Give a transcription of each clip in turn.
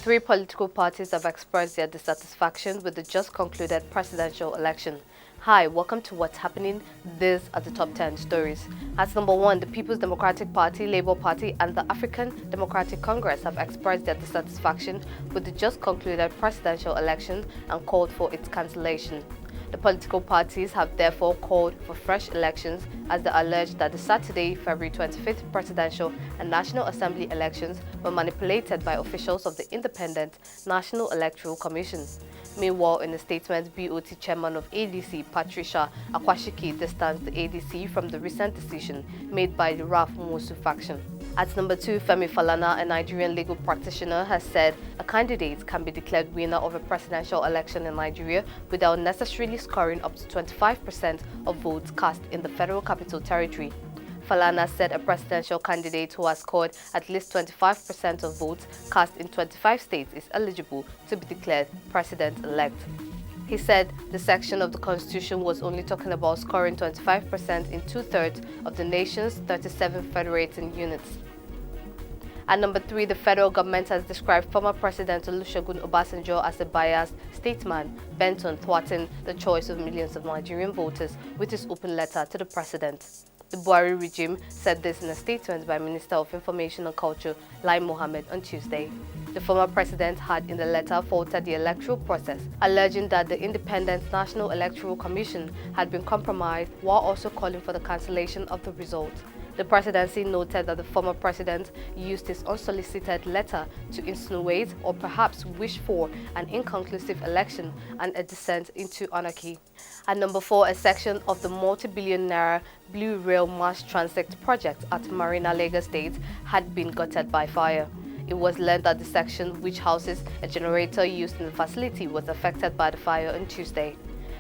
Three political parties have expressed their dissatisfaction with the just concluded presidential election. Hi, welcome to What's Happening. These are the top 10 stories. At number 1, the People's Democratic Party, Labour Party and the African Democratic Congress have expressed their dissatisfaction with the just concluded presidential election and called for its cancellation. The political parties have therefore called for fresh elections as they allege that the Saturday, February 25th presidential and National Assembly elections were manipulated by officials of the Independent National Electoral Commission. Meanwhile, in a statement, BOT chairman of ADC, Patricia Akwashiki, distanced the ADC from the recent decision made by the Raf Musu faction. At number 2, Femi Falana, a Nigerian legal practitioner, has said a candidate can be declared winner of a presidential election in Nigeria without necessarily scoring up to 25% of votes cast in the Federal Capital Territory. Falana said a presidential candidate who has scored at least 25% of votes cast in 25 states is eligible to be declared president-elect. He said the section of the Constitution was only talking about scoring 25% in two-thirds of the nation's 37 federating units. At number 3, the federal government has described former President Olusegun Obasanjo as a biased statesman bent on thwarting the choice of millions of Nigerian voters with his open letter to the president. The Buhari regime said this in a statement by Minister of Information and Culture, Lai Mohammed, on Tuesday. The former president had in the letter faulted the electoral process, alleging that the Independent National Electoral Commission had been compromised while also calling for the cancellation of the result. The presidency noted that the former president used his unsolicited letter to insinuate or perhaps wish for an inconclusive election and a descent into anarchy. At number 4, a section of the multi-billion naira Blue Rail Mass Transit project at Marina, Lagos State had been gutted by fire. It was learned that the section, which houses a generator used in the facility, was affected by the fire on Tuesday.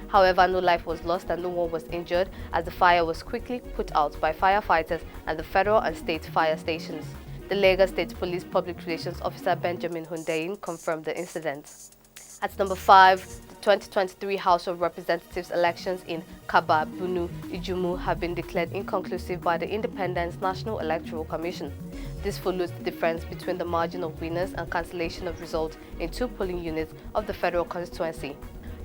However, no life was lost and no one was injured as the fire was quickly put out by firefighters and the federal and state fire stations. The Lagos State Police Public Relations Officer Benjamin Hundeyin confirmed the incident. At number 5, the 2023 House of Representatives elections in Kaba, Bunu, Ijumu have been declared inconclusive by the Independent National Electoral Commission. This follows the difference between the margin of winners and cancellation of results in 2 polling units of the federal constituency.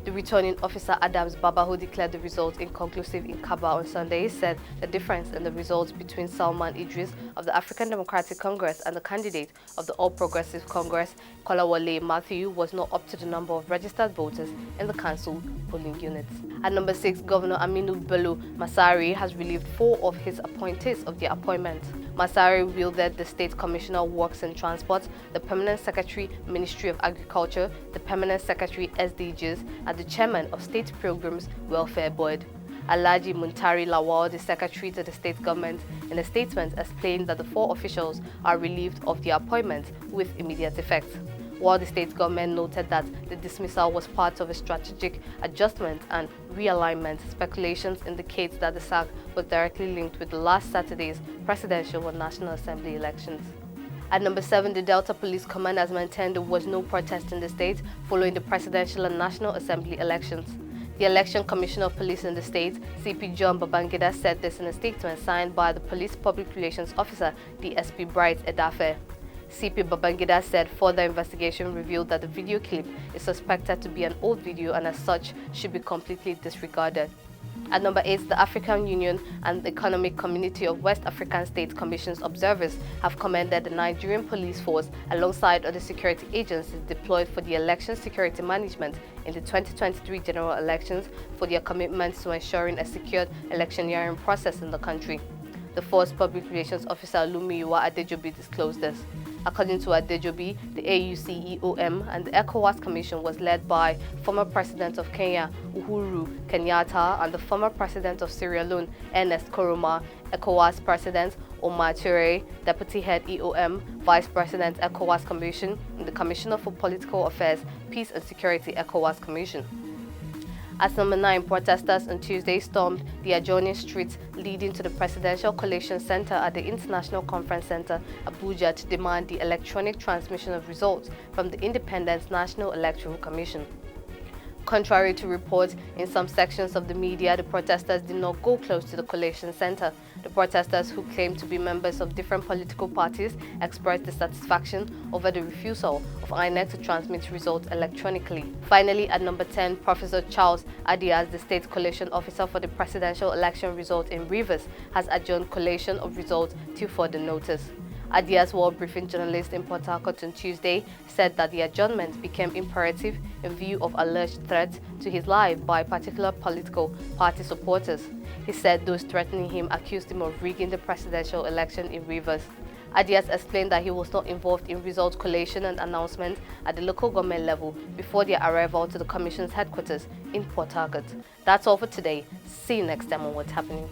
The returning officer Adams Baba, who declared the results inconclusive in Kaba on Sunday, said the difference in the results between Salman Idris of the African Democratic Congress and the candidate of the All Progressive Congress, Kolawole Matthew, was not up to the number of registered voters in the council polling units. At number 6, Governor Aminu Bello Masari has relieved 4 of his appointees of their appointment. Masari wielded the State Commissioner Works and Transport, the Permanent Secretary Ministry of Agriculture, the Permanent Secretary SDGs, and the Chairman of State Programs Welfare Board. Alhaji Muntari Lawal, the Secretary to the State Government, in a statement explained that the 4 officials are relieved of their appointments with immediate effect. While the state government noted that the dismissal was part of a strategic adjustment and realignment, speculations indicate that the sack was directly linked with the last Saturday's presidential and National Assembly elections. At number 7, the Delta Police Command has maintained there was no protest in the state following the presidential and National Assembly elections. The Election Commissioner of Police in the state, CP John Babangida, said this in a statement signed by the Police Public Relations Officer, DSP Bright Edafe. CP Babangida said further investigation revealed that the video clip is suspected to be an old video and as such should be completely disregarded. At number 8, the African Union and the Economic Community of West African State Commission's observers have commended the Nigerian police force alongside other security agencies deployed for the election security management in the 2023 general elections for their commitment to ensuring a secured electioneering process in the country. The force public relations officer Lumiyiwa Adejobi disclosed this. According to Adejobi, the AUCEOM and the ECOWAS Commission was led by former President of Kenya, Uhuru Kenyatta, and the former President of Sierra Leone, Ernest Koroma, ECOWAS President Omar Ture, Deputy Head EOM, Vice President ECOWAS Commission, and the Commissioner for Political Affairs, Peace and Security ECOWAS Commission. At number 9, protesters on Tuesday stormed the adjoining streets leading to the Presidential Collation Center at the International Conference Center, Abuja, to demand the electronic transmission of results from the Independent National Electoral Commission. Contrary to reports in some sections of the media, the protesters did not go close to the collation center. The protesters, who claimed to be members of different political parties, expressed dissatisfaction over the refusal of INEC to transmit results electronically. Finally, at number 10, Professor Charles Adias, the state collation officer for the presidential election result in Rivers, has adjourned collation of results till further notice. Adias, while briefing journalists in Port Harcourt on Tuesday, said that the adjournment became imperative in view of alleged threats to his life by particular political party supporters. He said those threatening him accused him of rigging the presidential election in Rivers. Adias explained that he was not involved in result collation and announcement at the local government level before their arrival to the Commission's headquarters in Port Harcourt. That's all for today. See you next time on What's Happening.